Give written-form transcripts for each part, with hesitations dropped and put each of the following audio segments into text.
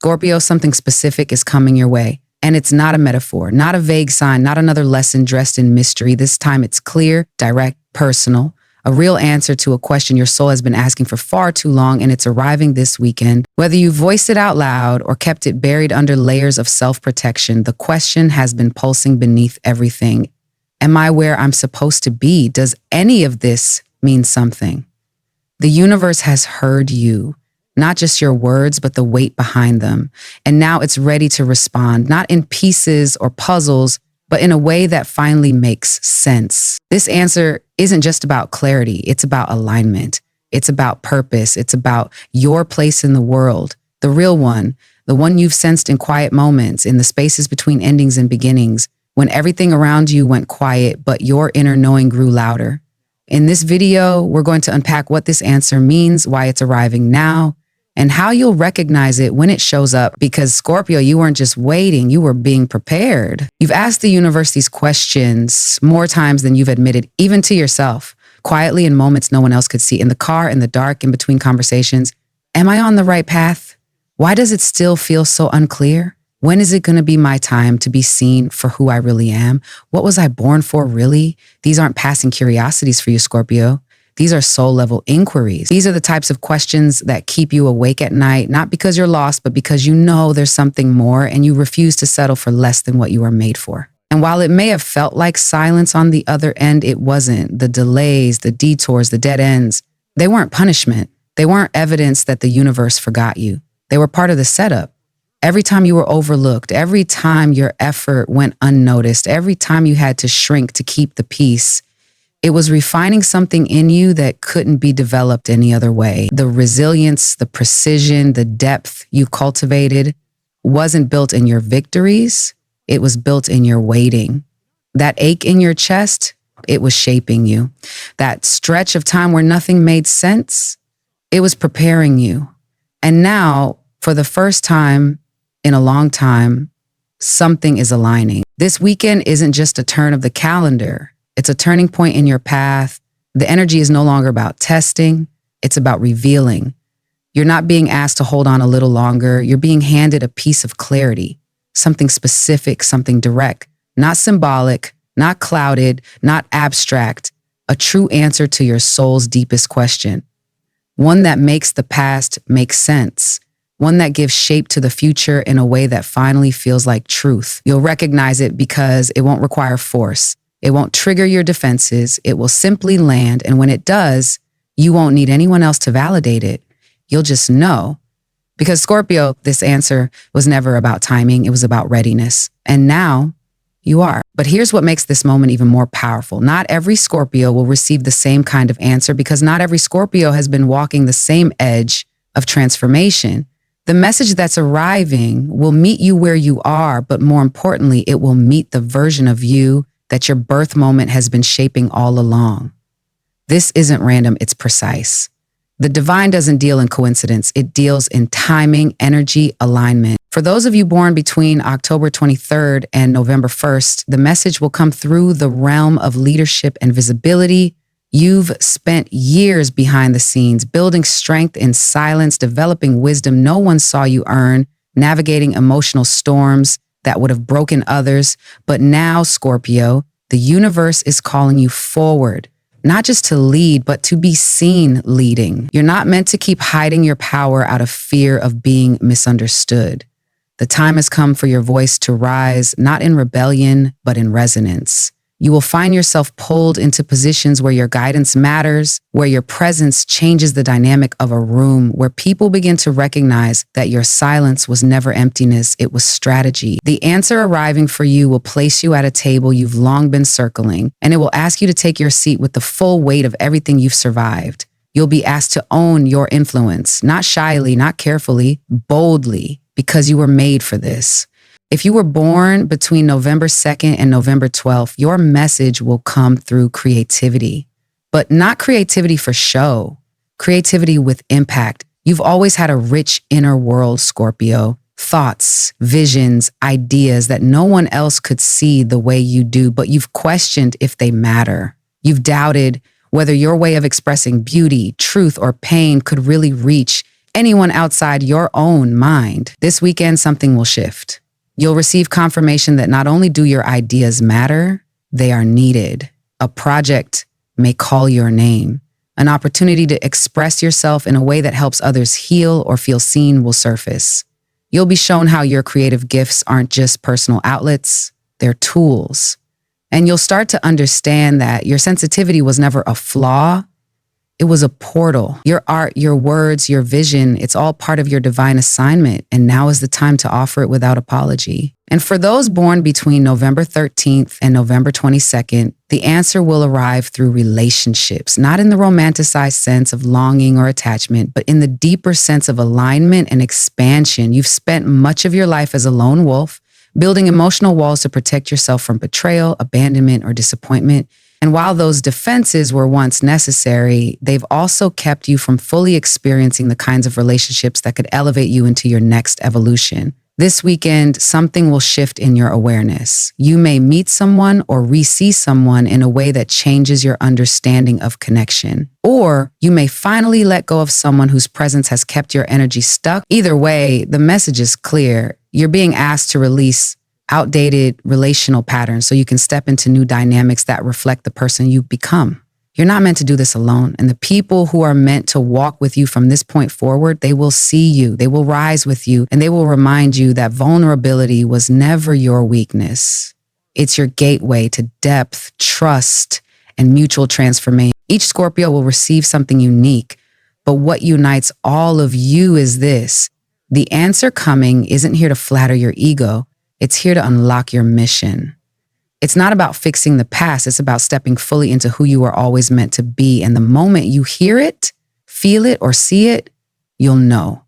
Scorpio, something specific is coming your way. And it's not a metaphor, not a vague sign, not another lesson dressed in mystery. This time it's clear, direct, personal, a real answer to a question your soul has been asking for far too long, and it's arriving this weekend. Whether you voiced it out loud or kept it buried under layers of self-protection, the question has been pulsing beneath everything. Am I where I'm supposed to be? Does any of this mean something? The universe has heard you. Not just your words, but the weight behind them. And now it's ready to respond, not in pieces or puzzles, but in a way that finally makes sense. This answer isn't just about clarity. It's about alignment. It's about purpose. It's about your place in the world. The real one, the one you've sensed in quiet moments, in the spaces between endings and beginnings, when everything around you went quiet, but your inner knowing grew louder. In this video, we're going to unpack what this answer means, why it's arriving now, and how you'll recognize it when it shows up. Because Scorpio, you weren't just waiting, you were being prepared. You've asked the universe these questions more times than you've admitted, even to yourself, quietly in moments no one else could see, in the car, in the dark, in between conversations. Am I on the right path? Why does it still feel so unclear? When is it going to be my time to be seen for who I really am? What was I born for, really? These aren't passing curiosities for you, Scorpio. These are soul-level inquiries. These are the types of questions that keep you awake at night, not because you're lost, but because you know there's something more and you refuse to settle for less than what you are made for. And while it may have felt like silence on the other end, it wasn't. The delays, the detours, the dead ends, they weren't punishment. They weren't evidence that the universe forgot you. They were part of the setup. Every time you were overlooked, every time your effort went unnoticed, every time you had to shrink to keep the peace, it was refining something in you that couldn't be developed any other way. The resilience, the precision, the depth you cultivated wasn't built in your victories. It was built in your waiting. That ache in your chest, it was shaping you. That stretch of time where nothing made sense, it was preparing you. And now, for the first time in a long time, something is aligning. This weekend isn't just a turn of the calendar. It's a turning point in your path. The energy is no longer about testing. It's about revealing. You're not being asked to hold on a little longer. You're being handed a piece of clarity, something specific, something direct, not symbolic, not clouded, not abstract, a true answer to your soul's deepest question. One that makes the past make sense. One that gives shape to the future in a way that finally feels like truth. You'll recognize it because it won't require force. It won't trigger your defenses. It will simply land. And when it does, you won't need anyone else to validate it. You'll just know. Because Scorpio, this answer was never about timing. It was about readiness. And now you are. But here's what makes this moment even more powerful. Not every Scorpio will receive the same kind of answer because not every Scorpio has been walking the same edge of transformation. The message that's arriving will meet you where you are, but more importantly, it will meet the version of you that your birth moment has been shaping all along. This isn't random, it's precise. The divine doesn't deal in coincidence, it deals in timing, energy, alignment. For those of you born between October 23rd and November 1st, the message will come through the realm of leadership and visibility. You've spent years behind the scenes, building strength in silence, developing wisdom no one saw you earn, navigating emotional storms that would have broken others. But now, Scorpio, the universe is calling you forward, not just to lead, but to be seen leading. You're not meant to keep hiding your power out of fear of being misunderstood. The time has come for your voice to rise, not in rebellion, but in resonance. You will find yourself pulled into positions where your guidance matters, where your presence changes the dynamic of a room, where people begin to recognize that your silence was never emptiness, it was strategy. The answer arriving for you will place you at a table you've long been circling, and it will ask you to take your seat with the full weight of everything you've survived. You'll be asked to own your influence, not shyly, not carefully, boldly, because you were made for this. If you were born between November 2nd and November 12th, your message will come through creativity, but not creativity for show, creativity with impact. You've always had a rich inner world, Scorpio, thoughts, visions, ideas that no one else could see the way you do, but you've questioned if they matter. You've doubted whether your way of expressing beauty, truth, or pain could really reach anyone outside your own mind. This weekend, something will shift. You'll receive confirmation that not only do your ideas matter, they are needed. A project may call your name. An opportunity to express yourself in a way that helps others heal or feel seen will surface. You'll be shown how your creative gifts aren't just personal outlets, they're tools. And you'll start to understand that your sensitivity was never a flaw, it was a portal. Your art, your words, your vision, it's all part of your divine assignment, and now is the time to offer it without apology. And for those born between November 13th and November 22nd, the answer will arrive through relationships, not in the romanticized sense of longing or attachment, but in the deeper sense of alignment and expansion. You've spent much of your life as a lone wolf, building emotional walls to protect yourself from betrayal, abandonment, or disappointment. And while those defenses were once necessary, they've also kept you from fully experiencing the kinds of relationships that could elevate you into your next evolution. This weekend, something will shift in your awareness. You may meet someone or re-see someone in a way that changes your understanding of connection. Or you may finally let go of someone whose presence has kept your energy stuck. Either way, the message is clear. You're being asked to release outdated relational patterns so you can step into new dynamics that reflect the person you've become. You're not meant to do this alone. And the people who are meant to walk with you from this point forward, they will see you, they will rise with you, and they will remind you that vulnerability was never your weakness. It's your gateway to depth, trust, and mutual transformation. Each Scorpio will receive something unique, but what unites all of you is this. The answer coming isn't here to flatter your ego. It's here to unlock your mission. It's not about fixing the past. It's about stepping fully into who you were always meant to be. And the moment you hear it, feel it, or see it, you'll know.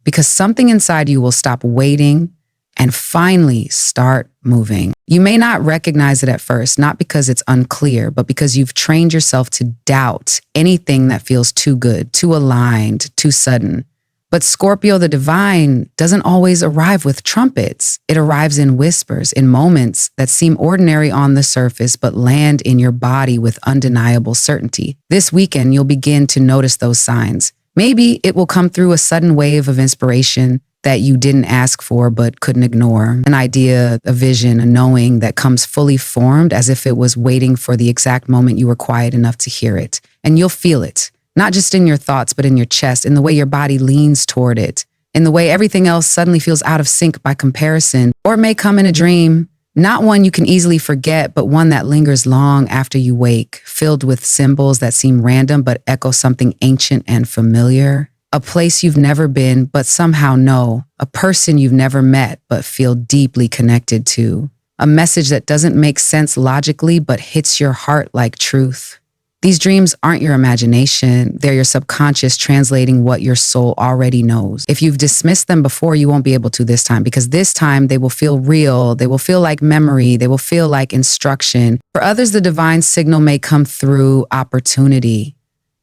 Because something inside you will stop waiting and finally start moving. You may not recognize it at first, not because it's unclear, but because you've trained yourself to doubt anything that feels too good, too aligned, too sudden. But Scorpio, the divine, doesn't always arrive with trumpets. It arrives in whispers, in moments that seem ordinary on the surface, but land in your body with undeniable certainty. This weekend, you'll begin to notice those signs. Maybe it will come through a sudden wave of inspiration that you didn't ask for but couldn't ignore. An idea, a vision, a knowing that comes fully formed as if it was waiting for the exact moment you were quiet enough to hear it. And you'll feel it. Not just in your thoughts, but in your chest, in the way your body leans toward it, in the way everything else suddenly feels out of sync by comparison. Or it may come in a dream, not one you can easily forget, but one that lingers long after you wake, filled with symbols that seem random but echo something ancient and familiar. A place you've never been, but somehow know. A person you've never met, but feel deeply connected to. A message that doesn't make sense logically, but hits your heart like truth. These dreams aren't your imagination. They're your subconscious translating what your soul already knows. If you've dismissed them before, you won't be able to this time, because this time they will feel real. They will feel like memory. They will feel like instruction. For others, the divine signal may come through opportunity,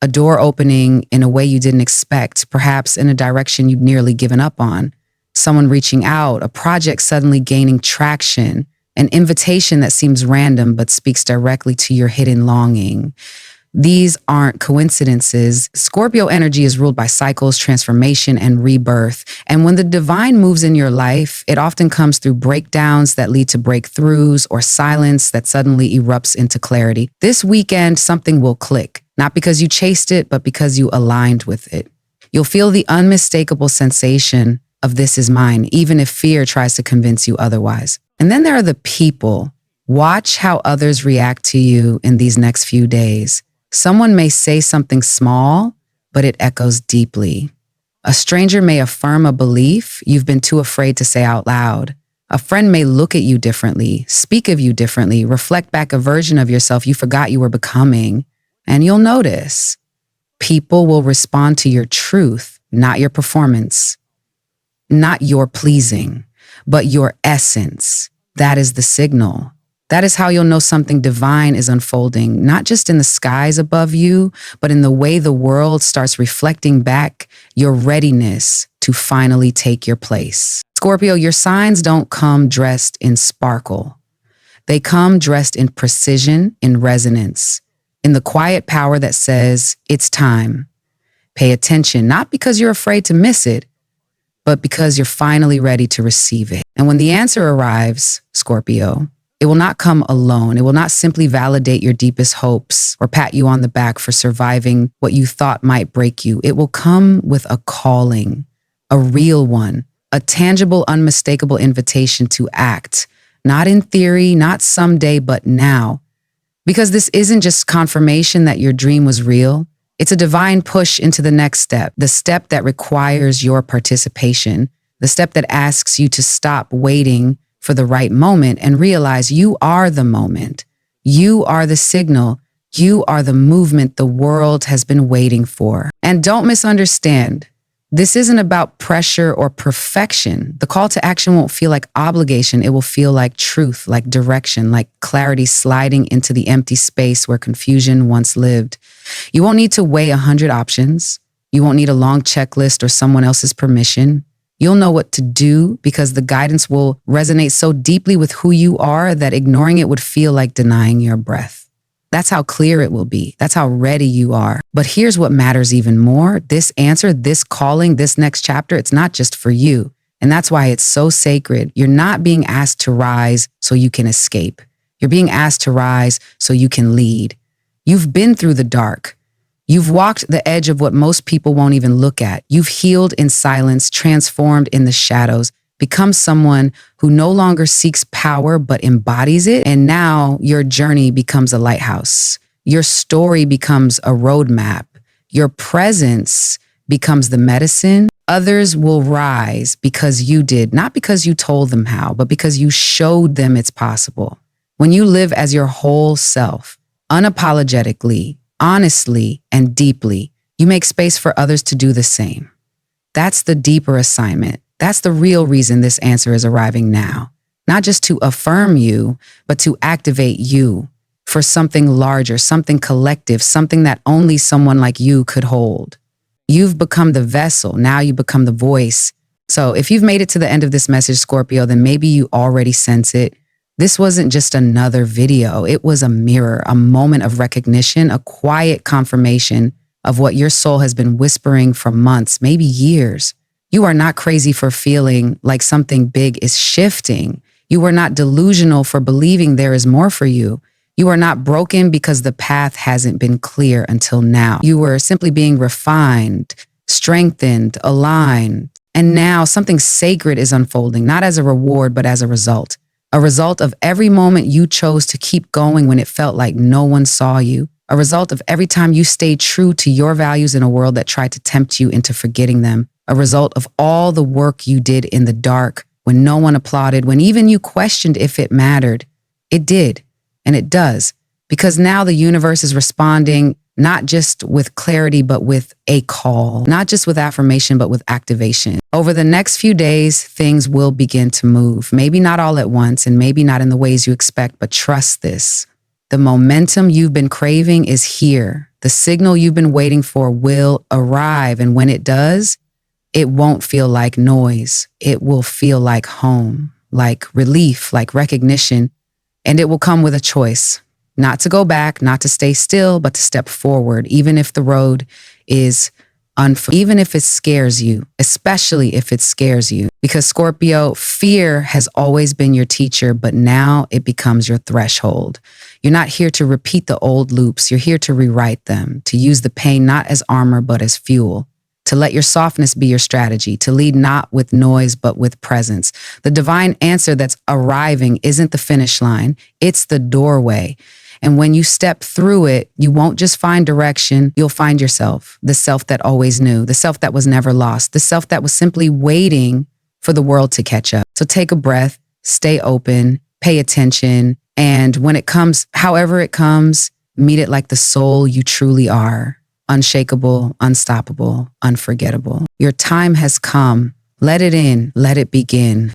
a door opening in a way you didn't expect, perhaps in a direction you'd nearly given up on. Someone reaching out, a project suddenly gaining traction, an invitation that seems random but speaks directly to your hidden longing. These aren't coincidences. Scorpio energy is ruled by cycles, transformation, and rebirth. And when the divine moves in your life, it often comes through breakdowns that lead to breakthroughs or silence that suddenly erupts into clarity. This weekend, something will click, not because you chased it, but because you aligned with it. You'll feel the unmistakable sensation of this is mine, even if fear tries to convince you otherwise. And then there are the people. Watch how others react to you in these next few days. Someone may say something small, but it echoes deeply. A stranger may affirm a belief you've been too afraid to say out loud. A friend may look at you differently, speak of you differently, reflect back a version of yourself you forgot you were becoming. And you'll notice people will respond to your truth, not your performance, not your pleasing, but your essence. That is the signal. That is how you'll know something divine is unfolding, not just in the skies above you, but in the way the world starts reflecting back your readiness to finally take your place. Scorpio, your signs don't come dressed in sparkle. They come dressed in precision, in resonance, in the quiet power that says, it's time. Pay attention, not because you're afraid to miss it, but because you're finally ready to receive it. And when the answer arrives, Scorpio, it will not come alone. It will not simply validate your deepest hopes or pat you on the back for surviving what you thought might break you. It will come with a calling, a real one, a tangible, unmistakable invitation to act, not in theory, not someday, but now. Because this isn't just confirmation that your dream was real. It's a divine push into the next step, the step that requires your participation, the step that asks you to stop waiting for the right moment and realize you are the moment. You are the signal. You are the movement the world has been waiting for. And don't misunderstand. This isn't about pressure or perfection. The call to action won't feel like obligation. It will feel like truth, like direction, like clarity sliding into the empty space where confusion once lived. You won't need to weigh 100 options. You won't need a long checklist or someone else's permission. You'll know what to do because the guidance will resonate so deeply with who you are that ignoring it would feel like denying your breath. That's how clear it will be. That's how ready you are. But here's what matters even more. This answer, this calling, this next chapter, it's not just for you. And that's why it's so sacred. You're not being asked to rise so you can escape. You're being asked to rise so you can lead. You've been through the dark. You've walked the edge of what most people won't even look at. You've healed in silence, transformed in the shadows, become someone who no longer seeks power but embodies it. And now your journey becomes a lighthouse. Your story becomes a roadmap. Your presence becomes the medicine. Others will rise because you did, not because you told them how, but because you showed them it's possible. When you live as your whole self, unapologetically, honestly, and deeply, you make space for others to do the same. That's the deeper assignment. That's the real reason this answer is arriving now. Not just to affirm you, but to activate you for something larger, something collective, something that only someone like you could hold. You've become the vessel. Now you become the voice. So if you've made it to the end of this message, Scorpio, then maybe you already sense it. This wasn't just another video. It was a mirror, a moment of recognition, a quiet confirmation of what your soul has been whispering for months, maybe years. You are not crazy for feeling like something big is shifting. You are not delusional for believing there is more for you. You are not broken because the path hasn't been clear until now. You were simply being refined, strengthened, aligned. And now something sacred is unfolding, not as a reward, but as a result of every moment you chose to keep going when it felt like no one saw you. A result of every time you stayed true to your values in a world that tried to tempt you into forgetting them. A result of all the work you did in the dark when no one applauded, when even you questioned if it mattered. It did, and it does, because now the universe is responding not just with clarity, but with a call, not just with affirmation, but with activation. Over the next few days, things will begin to move, maybe not all at once, and maybe not in the ways you expect, but trust this. The momentum you've been craving is here. The signal you've been waiting for will arrive, and when it does, it won't feel like noise. It will feel like home, like relief, like recognition. And it will come with a choice, not to go back, not to stay still, but to step forward, even if the road is even if it scares you, especially if it scares you. Because Scorpio, fear has always been your teacher, but now it becomes your threshold. You're not here to repeat the old loops. You're here to rewrite them, to use the pain not as armor, but as fuel. To let your softness be your strategy, to lead not with noise, but with presence. The divine answer that's arriving isn't the finish line, it's the doorway. And when you step through it, you won't just find direction, you'll find yourself, the self that always knew, the self that was never lost, the self that was simply waiting for the world to catch up. So take a breath, stay open, pay attention, and when it comes, however it comes, meet it like the soul you truly are. Unshakable, unstoppable, unforgettable. Your time has come. Let it in. Let it begin.